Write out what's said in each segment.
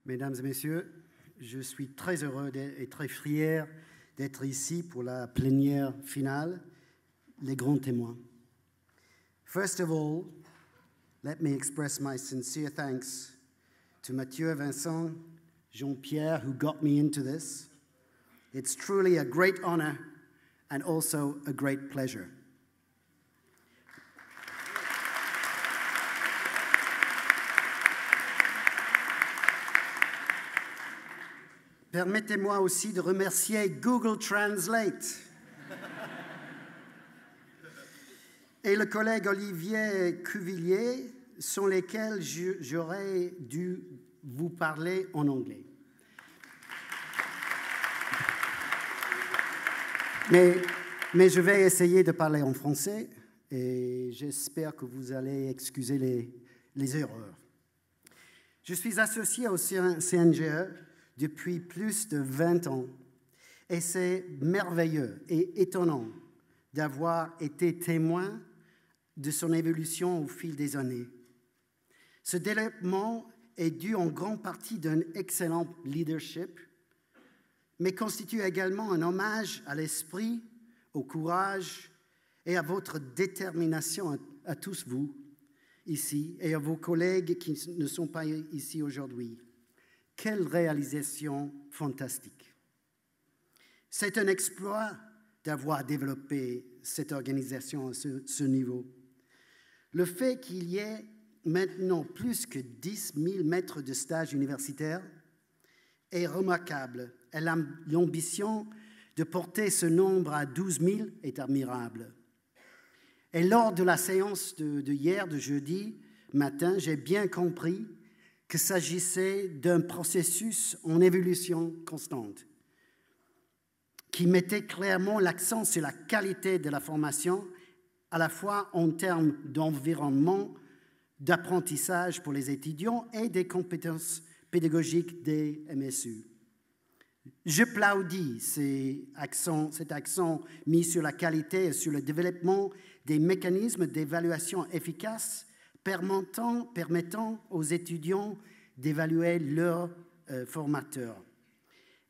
Mesdames et messieurs, je suis très heureux et très fier d'être ici pour la plénière finale, les grands témoins. First of all, let me express my sincere thanks to Mathieu, Vincent, Jean-Pierre, who got me into this. It's truly a great honor and also a great pleasure. Permettez-moi aussi de remercier Google Translate et le collègue Olivier Cuvillier, sans lesquels j'aurais dû vous parler en anglais. Mais je vais essayer de parler en français et j'espère que vous allez excuser les erreurs. Je suis associé au CNGE depuis plus de 20 ans et c'est merveilleux et étonnant d'avoir été témoin de son évolution au fil des années. Ce développement est dû en grande partie d'un excellent leadership, mais constitue également un hommage à l'esprit, au courage et à votre détermination à tous vous ici et à vos collègues qui ne sont pas ici aujourd'hui. Quelle réalisation fantastique! C'est un exploit d'avoir développé cette organisation à ce niveau. Le fait qu'il y ait maintenant plus que 10 000 maîtres de stage universitaires est remarquable. Et l'ambition de porter ce nombre à 12 000 est admirable. Et lors de la séance de hier, de jeudi matin, j'ai bien compris qu'il s'agissait d'un processus en évolution constante qui mettait clairement l'accent sur la qualité de la formation, à la fois en termes d'environnement, d'apprentissage pour les étudiants et des compétences pédagogiques des MSU. J'applaudis cet accent mis sur la qualité et sur le développement des mécanismes d'évaluation efficaces permettant aux étudiants d'évaluer leurs formateurs.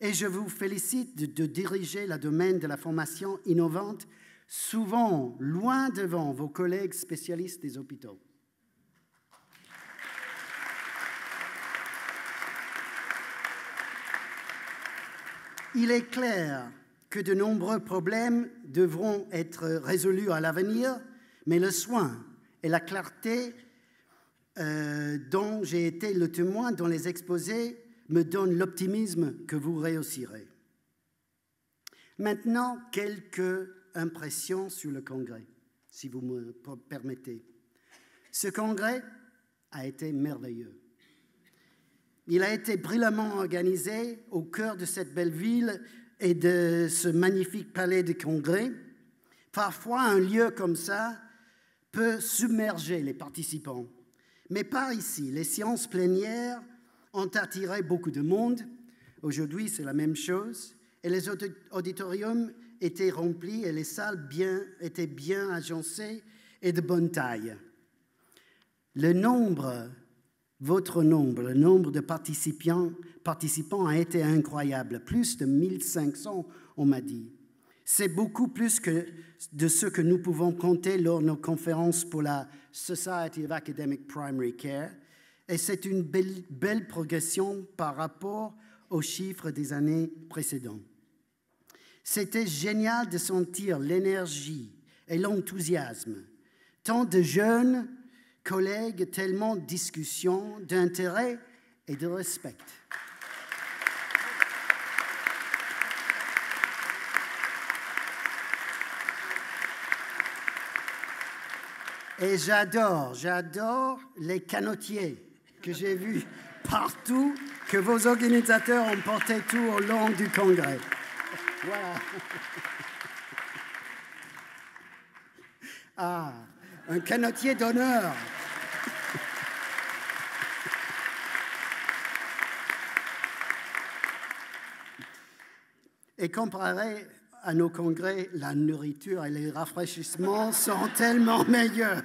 Et je vous félicite de diriger le domaine de la formation innovante, souvent loin devant vos collègues spécialistes des hôpitaux. Il est clair que de nombreux problèmes devront être résolus à l'avenir, mais le soin et la clarté dont j'ai été le témoin dans les exposés me donnent l'optimisme que vous réussirez. Maintenant, quelques impressions sur le congrès, si vous me permettez. Ce congrès a été merveilleux. Il a été brillamment organisé au cœur de cette belle ville et de ce magnifique palais de congrès. Parfois, un lieu comme ça peut submerger les participants. Mais pas ici. Les séances plénières ont attiré beaucoup de monde. Aujourd'hui, c'est la même chose. Et les auditoriums étaient remplis et les salles étaient bien agencées et de bonne taille. Le nombre de participants a été incroyable. Plus de 1500, on m'a dit. C'est beaucoup plus que de ce que nous pouvons compter lors de nos conférences pour la Society of Academic Primary Care. Et c'est une belle progression par rapport aux chiffres des années précédentes. C'était génial de sentir l'énergie et l'enthousiasme. Tant de jeunes collègues, tellement de discussions, d'intérêt et de respect. Et j'adore les canotiers que j'ai vus partout, que vos organisateurs ont portés tout au long du congrès. Voilà. Ah, un canotier d'honneur. Et comparé à nos congrès, la nourriture et les rafraîchissements sont tellement meilleurs.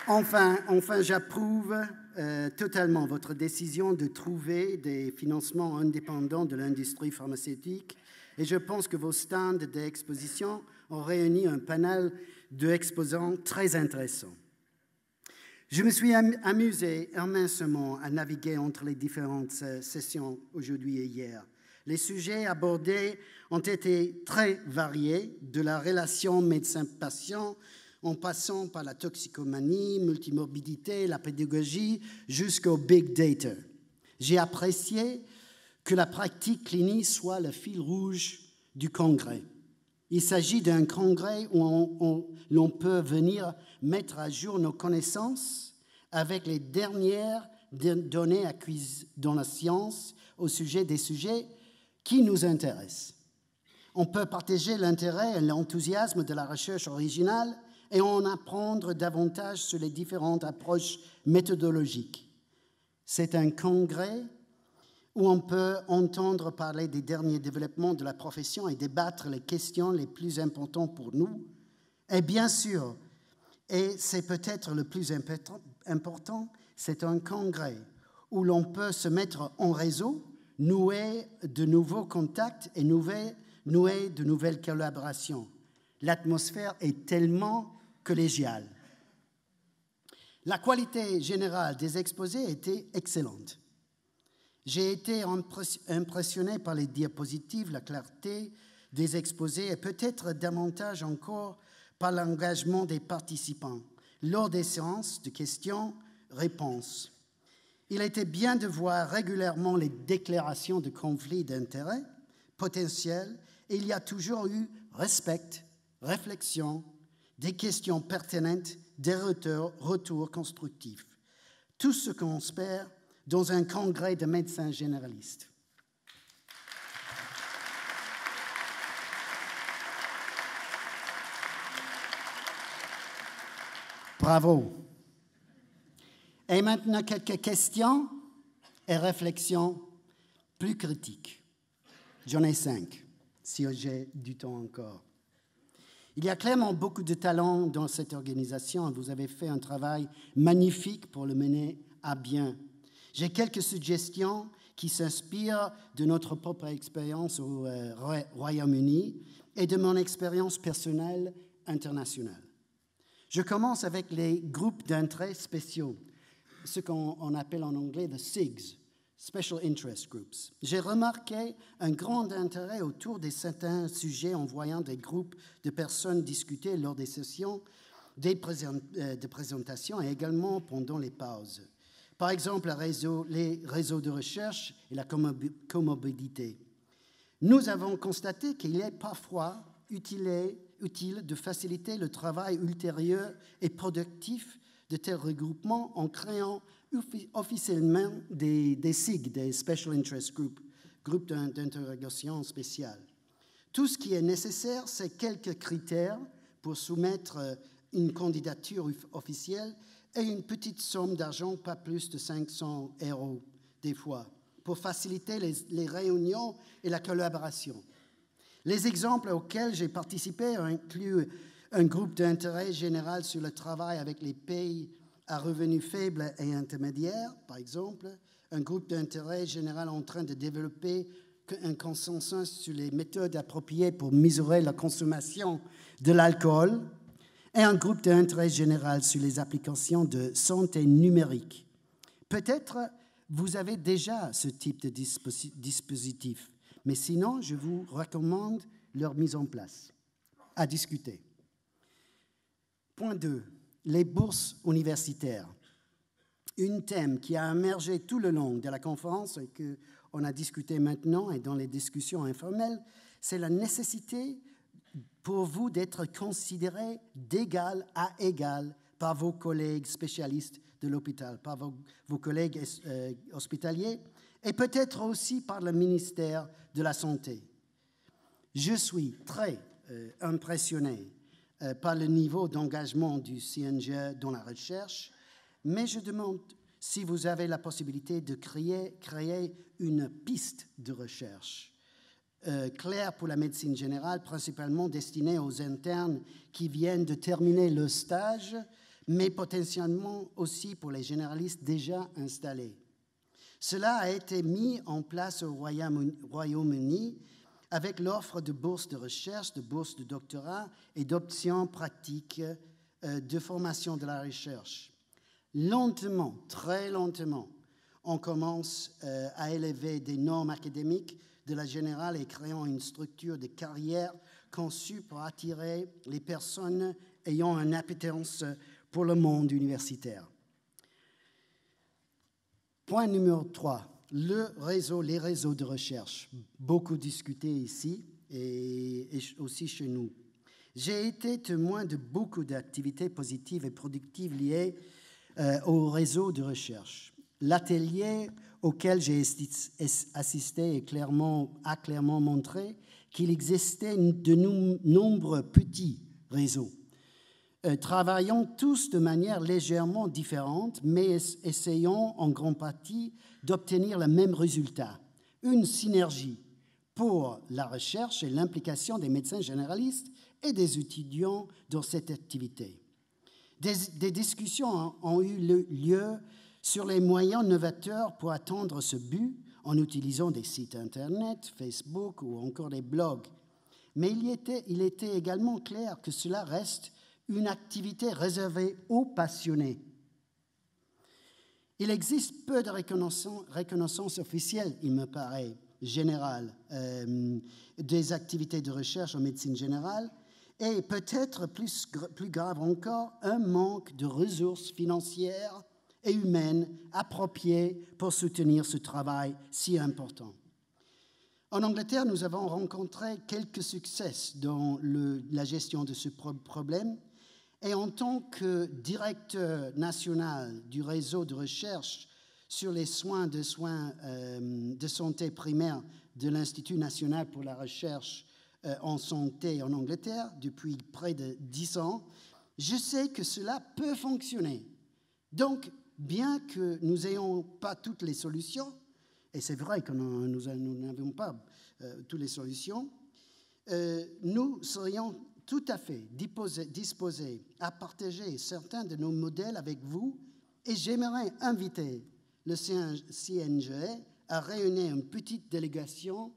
Enfin, j'approuve totalement votre décision de trouver des financements indépendants de l'industrie pharmaceutique et je pense que vos stands d'exposition ont réuni un panel d'exposants très intéressant. Je me suis amusé immensément à naviguer entre les différentes sessions aujourd'hui et hier. Les sujets abordés ont été très variés, de la relation médecin-patient en passant par la toxicomanie, multimorbidité, la pédagogie, jusqu'au big data. J'ai apprécié que la pratique clinique soit le fil rouge du congrès. Il s'agit d'un congrès où l'on peut venir mettre à jour nos connaissances avec les dernières données acquises dans la science au sujet des sujets qui nous intéressent. On peut partager l'intérêt et l'enthousiasme de la recherche originale et en apprendre davantage sur les différentes approches méthodologiques. C'est un congrès où on peut entendre parler des derniers développements de la profession et débattre les questions les plus importantes pour nous. Et bien sûr, et c'est peut-être le plus important, c'est un congrès où l'on peut se mettre en réseau, nouer de nouveaux contacts et nouer de nouvelles collaborations. L'atmosphère est tellement collégiale. La qualité générale des exposés était excellente. J'ai été impressionné par les diapositives, la clarté des exposés et peut-être davantage encore par l'engagement des participants lors des séances de questions-réponses. Il était bien de voir régulièrement les déclarations de conflits d'intérêts potentiels et il y a toujours eu respect, réflexion, des questions pertinentes, des retours constructifs. Tout ce qu'on espère dans un congrès de médecins généralistes. Bravo. Et maintenant, quelques questions et réflexions plus critiques. J'en ai 5, si j'ai du temps encore. Il y a clairement beaucoup de talent dans cette organisation et vous avez fait un travail magnifique pour le mener à bien. J'ai quelques suggestions qui s'inspirent de notre propre expérience au Royaume-Uni et de mon expérience personnelle internationale. Je commence avec les groupes d'intérêt spéciaux, ce qu'on appelle en anglais the SIGs, Special Interest Groups. J'ai remarqué un grand intérêt autour de certains sujets en voyant des groupes de personnes discuter lors des sessions de présentation et également pendant les pauses. Par exemple, les réseaux de recherche et la comorbidité. Nous avons constaté qu'il est parfois utile de faciliter le travail ultérieur et productif de tels regroupements en créant officiellement des SIG, des Special Interest Groups, groupes d'interrogation spéciales. Tout ce qui est nécessaire, c'est quelques critères pour soumettre une candidature officielle et une petite somme d'argent, pas plus de 500 € des fois, pour faciliter les réunions et la collaboration. Les exemples auxquels j'ai participé incluent un groupe d'intérêt général sur le travail avec les pays à revenus faibles et intermédiaires, par exemple, un groupe d'intérêt général en train de développer un consensus sur les méthodes appropriées pour mesurer la consommation de l'alcool, et un groupe d'intérêt général sur les applications de santé numérique. Peut-être vous avez déjà ce type de dispositif, mais sinon, je vous recommande leur mise en place. À discuter. Point 2. Les bourses universitaires. Un thème qui a émergé tout le long de la conférence et qu'on a discuté maintenant et dans les discussions informelles, c'est la nécessité pour vous d'être considérés d'égal à égal par vos collègues spécialistes de l'hôpital, par vos collègues hospitaliers et peut-être aussi par le ministère de la Santé. Je suis très impressionné par le niveau d'engagement du CNGE dans la recherche, mais je demande si vous avez la possibilité de créer une piste de recherche claire pour la médecine générale, principalement destinée aux internes qui viennent de terminer le stage, mais potentiellement aussi pour les généralistes déjà installés. Cela a été mis en place au Royaume-Uni avec l'offre de bourses de recherche, de bourses de doctorat et d'options pratiques de formation de la recherche. Lentement, très lentement, on commence à élever des normes académiques de la générale et créant une structure de carrière conçue pour attirer les personnes ayant une appétence pour le monde universitaire. Point numéro 3, les réseaux de recherche. Beaucoup discuté ici et aussi chez nous. J'ai été témoin de beaucoup d'activités positives et productives liées au réseau de recherche. L'atelier auquel j'ai assisté a clairement montré qu'il existait de nombreux petits réseaux, travaillant tous de manière légèrement différente, mais essayant en grande partie d'obtenir le même résultat, une synergie pour la recherche et l'implication des médecins généralistes et des étudiants dans cette activité. Des discussions ont eu lieu sur les moyens novateurs pour atteindre ce but en utilisant des sites Internet, Facebook ou encore des blogs. Mais il était également clair que cela reste une activité réservée aux passionnés. Il existe peu de reconnaissance officielle, il me paraît, générale, des activités de recherche en médecine générale, et peut-être plus grave encore, un manque de ressources financières et humaines appropriées pour soutenir ce travail si important. En Angleterre, nous avons rencontré quelques succès dans la gestion de ce problème, et en tant que directeur national du réseau de recherche sur les soins de santé primaire de l'Institut national pour la recherche en santé en Angleterre depuis près de 10 ans, je sais que cela peut fonctionner. Donc, bien que nous n'ayons pas toutes les solutions, et c'est vrai que nous n'avons pas toutes les solutions, nous serions tout à fait disposés à partager certains de nos modèles avec vous, et j'aimerais inviter le CNGE à réunir une petite délégation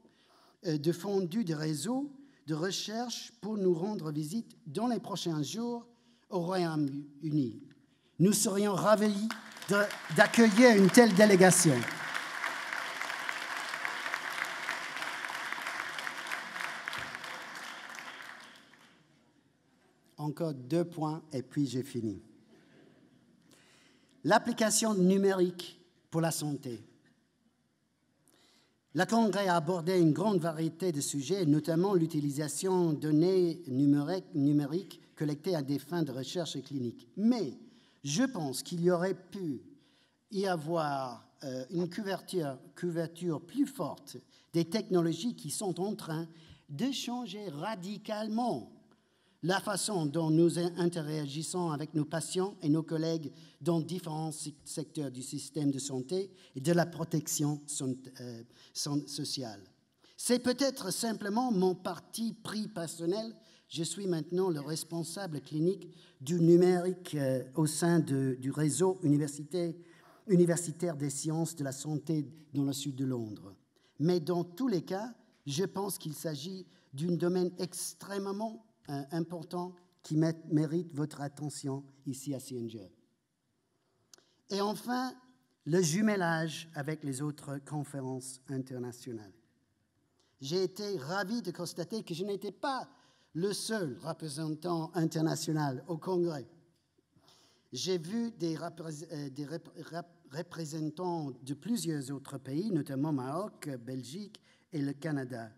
de fondus de réseaux de recherche pour nous rendre visite dans les prochains jours au Royaume-Uni. Nous serions ravis d'accueillir une telle délégation. Encore 2 points et puis j'ai fini. L'application numérique pour la santé. Le Congrès a abordé une grande variété de sujets, notamment l'utilisation de données numériques collectées à des fins de recherche clinique. Mais je pense qu'il y aurait pu y avoir une couverture plus forte des technologies qui sont en train de changer radicalement la façon dont nous interagissons avec nos patients et nos collègues dans différents secteurs du système de santé et de la protection sociale. C'est peut-être simplement mon parti pris personnel. Je suis maintenant le responsable clinique du numérique au sein du réseau universitaire des sciences de la santé dans le sud de Londres. Mais dans tous les cas, je pense qu'il s'agit d'un domaine extrêmement important qui mérite votre attention ici à CNGE. Et enfin, le jumelage avec les autres conférences internationales. J'ai été ravi de constater que je n'étais pas le seul représentant international au Congrès. J'ai vu des représentants de plusieurs autres pays, notamment Maroc, Belgique et le Canada.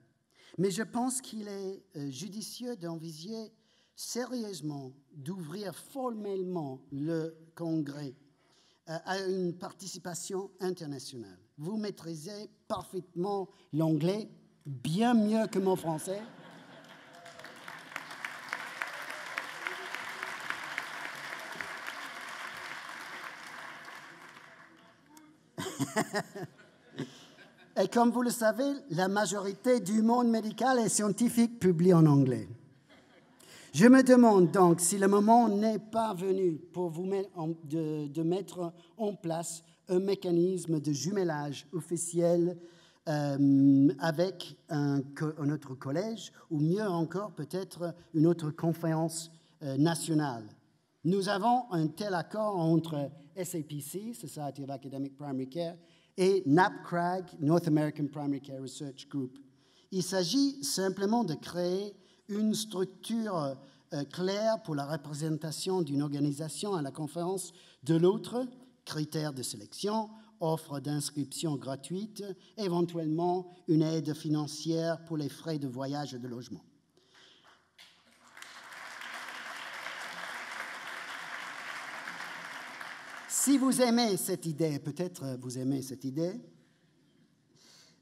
Mais je pense qu'il est judicieux d'envisager sérieusement d'ouvrir formellement le Congrès à une participation internationale. Vous maîtrisez parfaitement l'anglais, bien mieux que mon français. Et comme vous le savez, la majorité du monde médical et scientifique publie en anglais. Je me demande donc si le moment n'est pas venu pour vous de mettre en place un mécanisme de jumelage officiel avec un autre collège, ou mieux encore peut-être une autre conférence nationale. Nous avons un tel accord entre SAPC, Society of Academic Primary Care, et NAPCRAG, North American Primary Care Research Group. Il s'agit simplement de créer une structure claire pour la représentation d'une organisation à la conférence de l'autre, critères de sélection, offre d'inscription gratuite, éventuellement une aide financière pour les frais de voyage et de logement. Si vous aimez cette idée, peut-être vous aimez cette idée,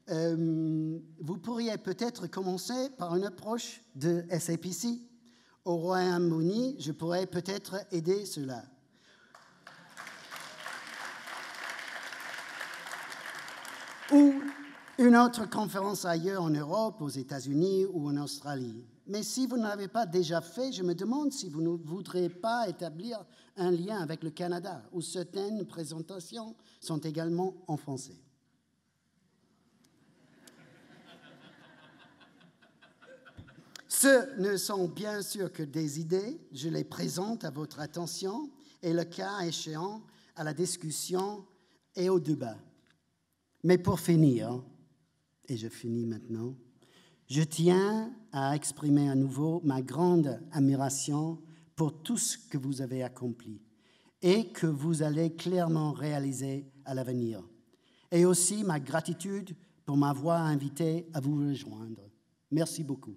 vous pourriez peut-être commencer par une approche de SAPC. Au Royaume-Uni, je pourrais peut-être aider cela. Ou une autre conférence ailleurs en Europe, aux États-Unis ou en Australie. Mais si vous ne l'avez pas déjà fait, je me demande si vous ne voudrez pas établir un lien avec le Canada, où certaines présentations sont également en français. Ce ne sont bien sûr que des idées, je les présente à votre attention et le cas échéant à la discussion et au débat. Mais pour finir, et je finis maintenant, je tiens à exprimer à nouveau ma grande admiration pour tout ce que vous avez accompli et que vous allez clairement réaliser à l'avenir. Et aussi ma gratitude pour m'avoir invité à vous rejoindre. Merci beaucoup.